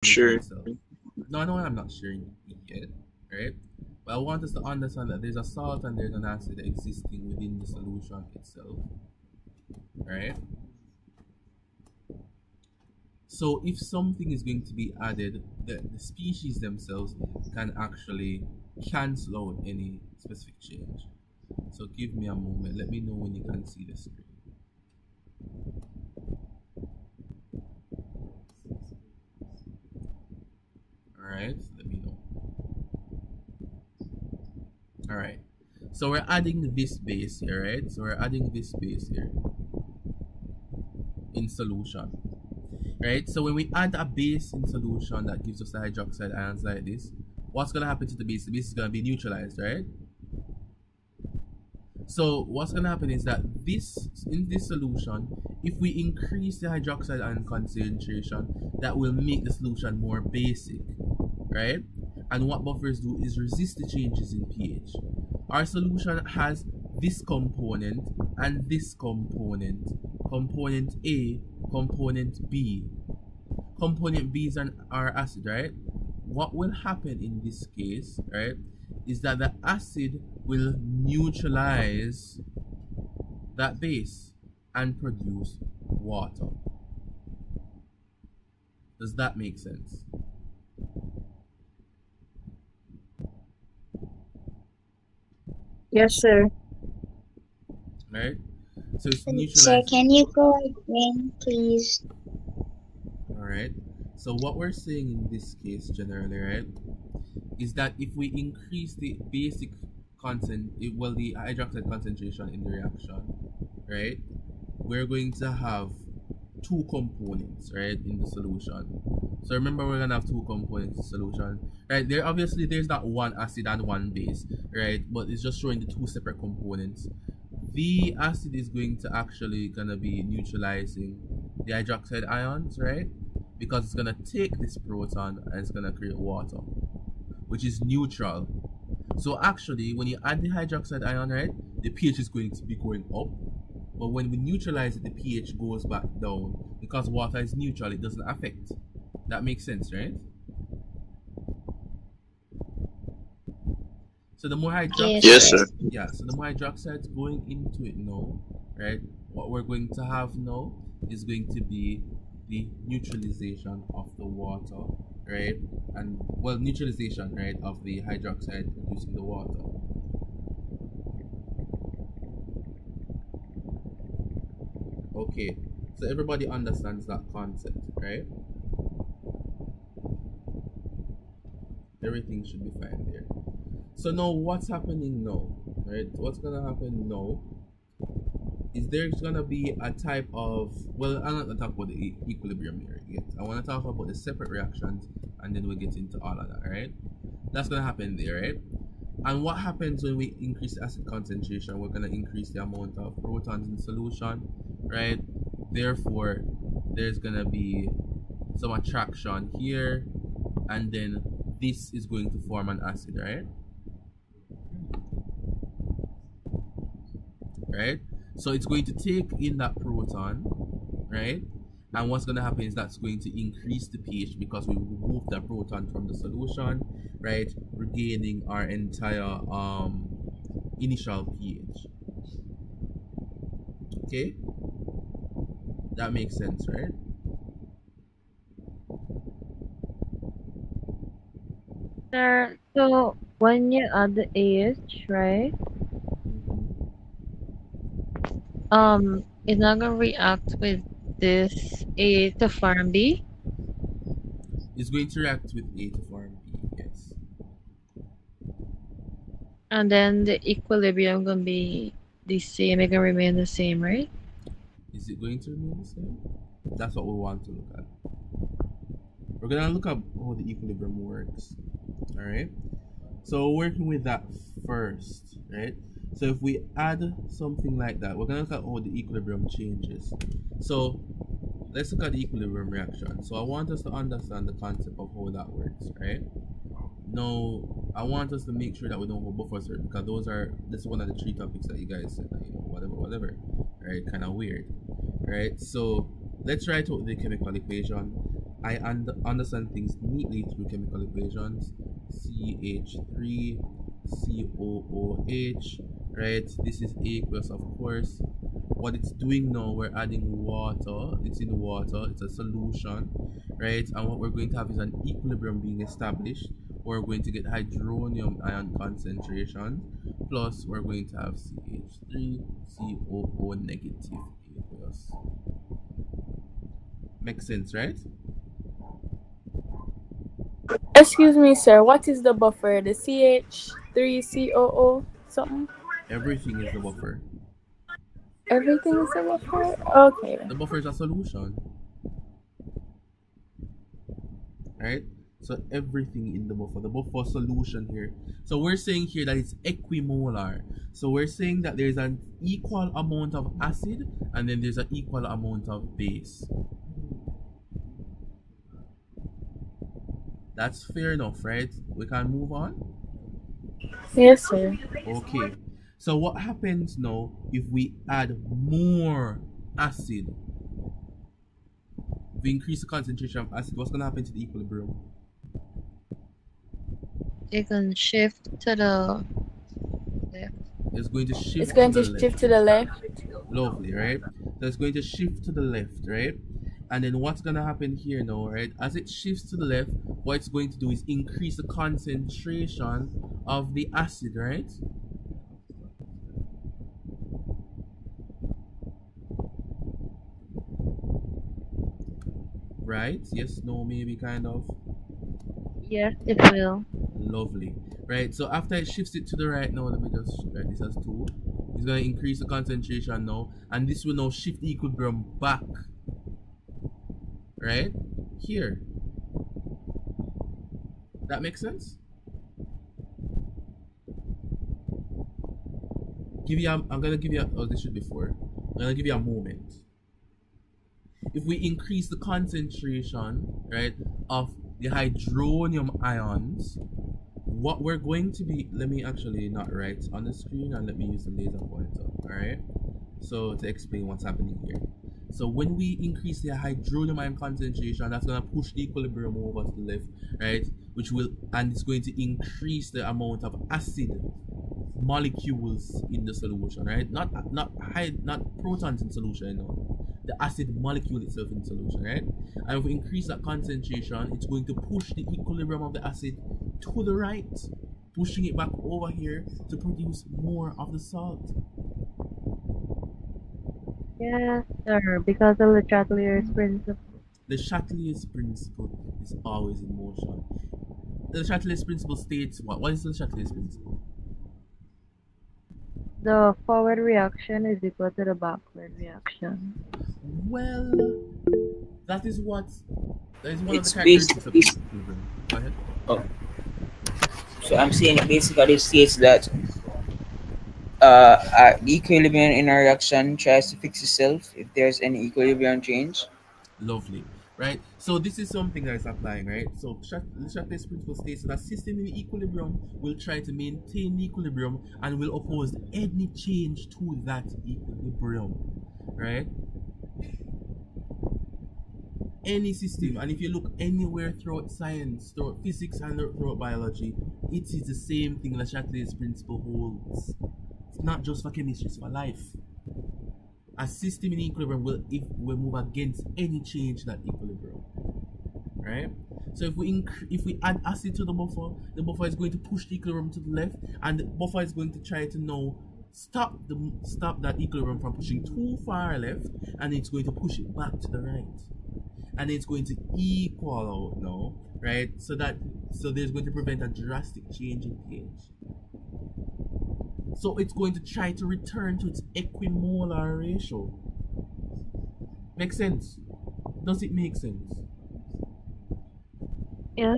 into sure. itself. No, I know I'm not sharing it yet, right? But I want us to understand that there's a salt and there's an acid existing within the solution itself, right? So if something is going to be added, the species themselves can actually cancel out any specific change. So give me a moment. Let me know when you can see the screen. Alright, let me know. Alright. So we're adding this base here, right? So we're adding this base here in solution. Right? So when we add a base in solution that gives us the hydroxide ions like this, what's gonna happen to the base? The base is gonna be neutralized, right? So what's gonna happen is that in this solution, if we increase the hydroxide ion concentration, that will make the solution more basic, right? And what buffers do is resist the changes in pH. Our solution has this component and this component. Component A, component B. Component B is our acid, right? What will happen in this case, right, is that the acid will neutralize that base and produce water. Does that make sense? Yes, sir. Right? So it's Sir, neutralized. can you go again, please? Alright. So what we're saying in this case generally, right, is that if we increase the basic the hydroxide concentration in the reaction, right, we're going to have two components, right, in the solution. So remember, we're gonna have two components in the solution, right? There's not one acid and one base, right? But it's just showing the two separate components. The acid is going to actually gonna be neutralizing the hydroxide ions, right? Because it's gonna take this proton and it's gonna create water, which is neutral. So actually, when you add the hydroxide ion, right, the pH is going to be going up. But when we neutralize it, the pH goes back down. Because water is neutral, it doesn't affect. That makes sense, right? So the more hydroxide, Yes, sir. yeah, so the more hydroxide is going into it now, right, what we're going to have now is going to be the neutralization of the water, right? And well, neutralization, right, of the hydroxide producing the water. Okay, so everybody understands that concept, right? Everything should be fine there. So now what's happening now, right? What's gonna happen now is there's gonna be a type of, well, I'm not gonna talk about the equilibrium here yet. I want to talk about the separate reactions and then we'll get into all of that, right? That's gonna happen there, right? And what happens when we increase the acid concentration? We're gonna increase the amount of protons in solution, right? Therefore, there's gonna be some attraction here, and then this is going to form an acid, right? Right? So it's going to take in that proton, right? And what's going to happen is that's going to increase the pH because we remove the proton from the solution, right? Regaining our entire initial pH. Okay? That makes sense, right? Sir, so when you add the AH, right? It's not gonna react with this A to form B. It's going to react with A to form B, yes. And then the equilibrium gonna be the same, it gonna remain the same, right? Is it going to remain the same? That's what we want to look at. We're gonna look at how the equilibrium works. Alright? So working with that first, right? So if we add something like that, we're gonna look at how the equilibrium changes. So let's look at the equilibrium reaction. So I want us to understand the concept of how that works, right? Now I want us to make sure that we know how buffers work, because this is one of the three topics that you guys said, you know, whatever, right? Kind of weird, right? So let's write out the chemical equation. I understand things neatly through chemical equations. CH3, COOH, right? This is aqueous, of course. What it's doing now, we're adding water. It's in water. It's a solution, right? And what we're going to have is an equilibrium being established. We're going to get hydronium ion concentration. Plus, we're going to have CH3, COO negative aqueous. Makes sense, right? Excuse me, sir. What is the buffer? The CH3COO something? Everything is the buffer. Everything is the buffer? Okay. The buffer is a solution. Right? So everything in the buffer solution here. So we're saying here that it's equimolar. So we're saying that there's an equal amount of acid and then there's an equal amount of base. That's fair enough, right? We can move on? Yes, sir. Okay. So what happens now if we add more acid? If we increase the concentration of acid, what's going to happen to the equilibrium? It can shift to the left. It's going to shift. It's going to shift to the left. Lovely, right? So it's going to shift to the left, right? And then what's going to happen here now, right? As it shifts to the left, what it's going to do is increase the concentration of the acid, right? Right? Yes, no, maybe, kind of. Yes, it will. Lovely. Right, so after it shifts it to the right now, let me just write this as 2. It's going to increase the concentration now, and this will now shift the equilibrium back. Right? Here. That makes sense? I'm going to give you, oh, this should be 4. I'm going to give you a moment. If we increase the concentration, right, of the hydronium ions, what we're going to be, let me actually not write on the screen and let me use the laser pointer, alright? So to explain what's happening here. So when we increase the hydronium ion concentration, that's going to push the equilibrium over to the left, right? Which will, and it's going to increase the amount of acid molecules in the solution, right? Not protons in solution, no. The acid molecule itself in solution, right? And if we increase that concentration, it's going to push the equilibrium of the acid to the right, pushing it back over here to produce more of the salt. Yes, sir, because of the Chatelier's principle. The Chatelier's principle is always in motion. The Chatelier's principle states what? What is the Chatelier's principle? The forward reaction is equal to the backward reaction. Well, that is one It's of the characteristics of basically. equilibrium. Go ahead. Oh. So I'm saying basically it states that the equilibrium in a reaction tries to fix itself if there's any equilibrium change. Lovely, right? So this is something that is applying, right? So the Chatelier's principle states that a system in equilibrium will try to maintain the equilibrium and will oppose any change to that equilibrium, right? Any system, and if you look anywhere throughout science, throughout physics and throughout biology, it is the same thing that Chatelier's principle holds. It's not just for chemistry, it's for life. A system in equilibrium will move against any change in that equilibrium, right? So if we add acid to the buffer is going to push the equilibrium to the left, and the buffer is going to try to now stop that equilibrium from pushing too far left, and it's going to push it back to the right, and it's going to equal out now, right? So there's going to prevent a drastic change in pH. So it's going to try to return to its equimolar ratio. Make sense? Does it make sense? Yeah.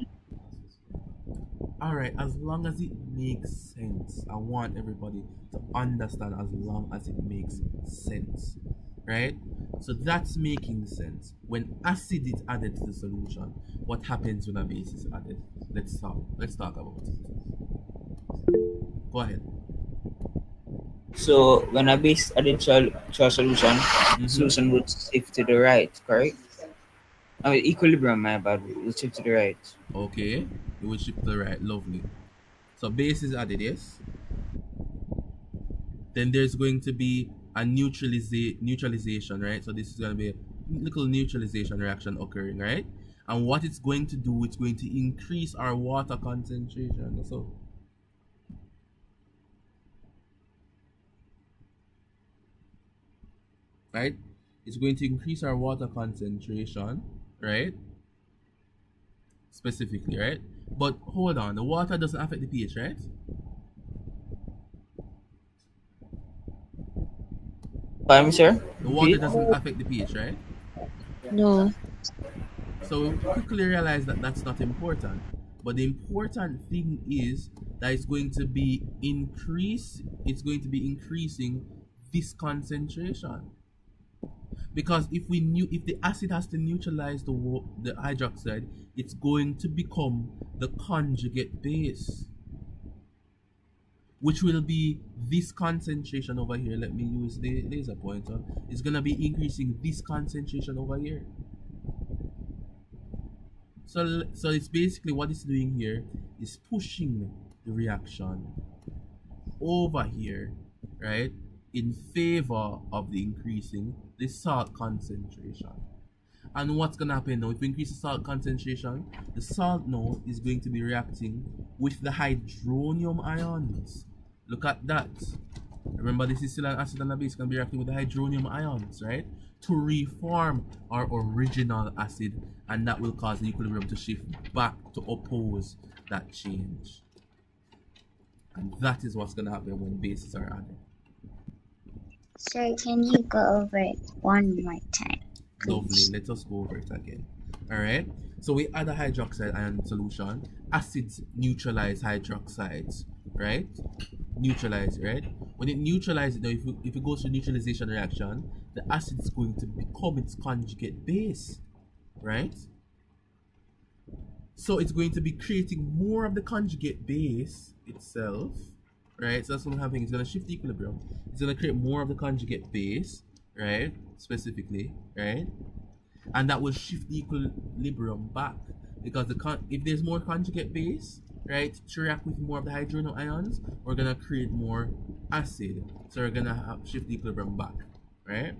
Alright, as long as it makes sense. I want everybody to understand as long as it makes sense. Right? So that's making sense. When acid is added to the solution, what happens when a base is added? Let's talk about it. Go ahead. So when a base added to a solution, solution would shift to the right, correct? Oh, equilibrium, my bad. We'll shift to the right. Okay, it will shift to the right. Lovely. So base is added, yes. Then there's going to be a neutralization, right? So this is going to be a little neutralization reaction occurring, right? And what it's going to do, it's going to increase our water concentration. So right, it's going to increase our water concentration, right? Specifically, right? But hold on, the water doesn't affect the pH, right? Pardon me, sir? The water doesn't affect the pH, right? No. So we quickly realize that that's not important. But the important thing is that it's going to be increasing this concentration. Because if the acid has to neutralize the hydroxide, it's going to become the conjugate base, which will be this concentration over here. Let me use the laser pointer. It's gonna be increasing this concentration over here. So it's basically what it's doing here is pushing the reaction over here, right, in favor of the increasing the salt concentration. And what's gonna happen now, if we increase the salt concentration, the salt now is going to be reacting with the hydronium ions. Look at that. Remember, this is still an acid and a base. It's gonna be reacting with the hydronium ions, right, to reform our original acid, and that will cause the equilibrium to shift back to oppose that change. And that is what's gonna happen when bases are added. Sir, can you go over it one more time? Lovely. Let us go over it again. Alright. So we add a hydroxide ion solution. Acids neutralize hydroxides. Right? Neutralize, right? When it neutralizes, now if it goes to neutralization reaction, the acid is going to become its conjugate base. Right? So it's going to be creating more of the conjugate base itself. Right? So that's what's happening. It's going to shift the equilibrium. It's going to create more of the conjugate base, right? Specifically, right? And that will shift the equilibrium back, because if there's more conjugate base, right, to react with more of the hydrogen ions, we're going to create more acid. So we're going to shift the equilibrium back, right?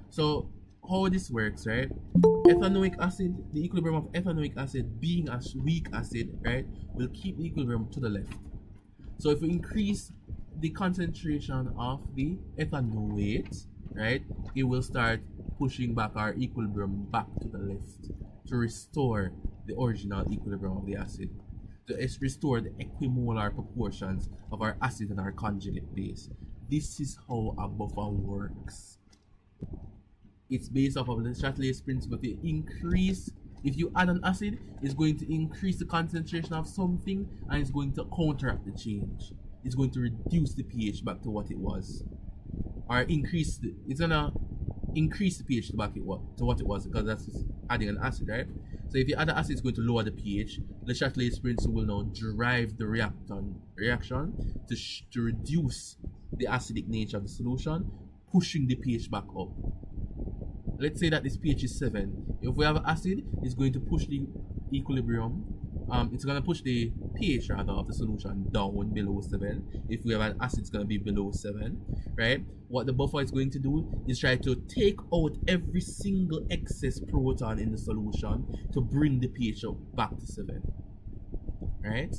So how this works, right? Ethanoic acid, the equilibrium of ethanoic acid being a weak acid, right, will keep the equilibrium to the left. So if we increase the concentration of the ethanoate, right, it will start pushing back our equilibrium back to the left to restore the original equilibrium of the acid, to restore the equimolar proportions of our acid and our conjugate base. This is how a buffer works. It's based off of the Chatelier's principle. If you add an acid, it's going to increase the concentration of something, and it's going to counteract the change. It's going to reduce the pH back to what it was, or it's gonna increase the pH back to what it was, because that's adding an acid, right? So if you add an acid, it's going to lower the pH. Le Chatelier's principle will now drive the reaction to reduce the acidic nature of the solution, pushing the pH back up. Let's say that this pH is 7. If we have an acid, it's going to push the equilibrium. It's going to push the pH rather of the solution down below 7. If we have an acid, it's going to be below 7, right? What the buffer is going to do is try to take out every single excess proton in the solution to bring the pH up back to 7, right?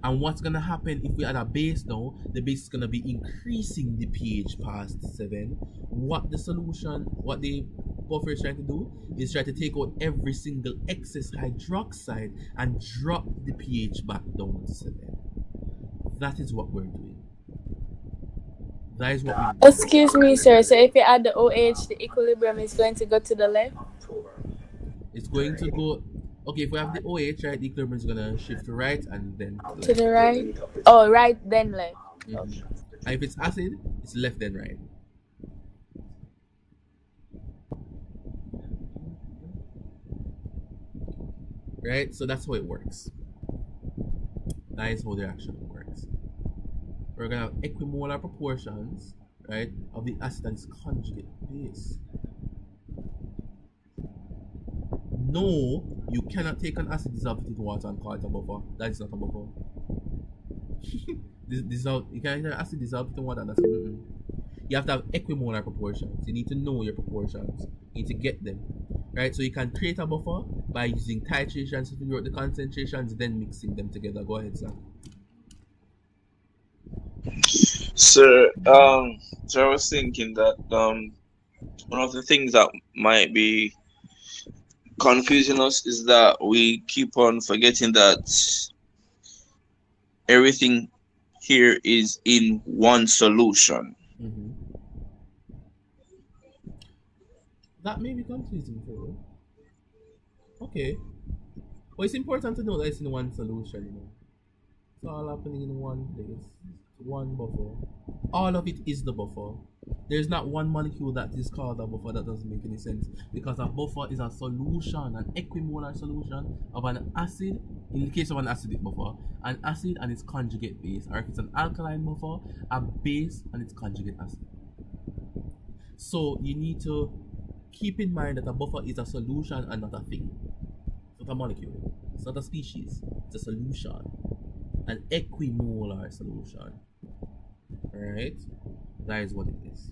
And what's going to happen if we add a base now, the base is going to be increasing the pH past 7. What the buffer is trying to do is try to take out every single excess hydroxide and drop the pH back down to 7. That is what we're doing. That is what we do. Excuse me, sir. So if you add the OH, the equilibrium is going to go to the left? It's going to go... Okay, if we have the OH, right, the equilibrium is going to shift to right and then to the right? Oh, right, then left. Okay. And if it's acid, it's left then right. Right? So that's how it works. That is how the reaction works. We're going to have equimolar proportions, right, of the acid and its conjugate base. No, you cannot take an acid, dissolve it in water and call it a buffer. That is not a buffer. You can't acid dissolve it in water. That's You have to have equimolar proportions. You need to know your proportions. You need to get them. Right? So you can create a buffer by using titrations to figure out the concentrations, then mixing them together. Go ahead, sir. Sir, so I was thinking that one of the things that might be confusing us is that we keep on forgetting that everything here is in one solution. That may be confusing for you. Okay. But it's important to know that it's in one solution, you know. It's all happening in one place. One buffer. All of it is the buffer. There's not one molecule that is called a buffer. That doesn't make any sense. Because a buffer is a solution, an equimolar solution of an acid, in the case of an acidic buffer, an acid and its conjugate base. Or if it's an alkaline buffer, a base and its conjugate acid. So you need to keep in mind that a buffer is a solution and not a thing. It's not a molecule. It's not a species. It's a solution. An equimolar solution. Alright? That is what it is.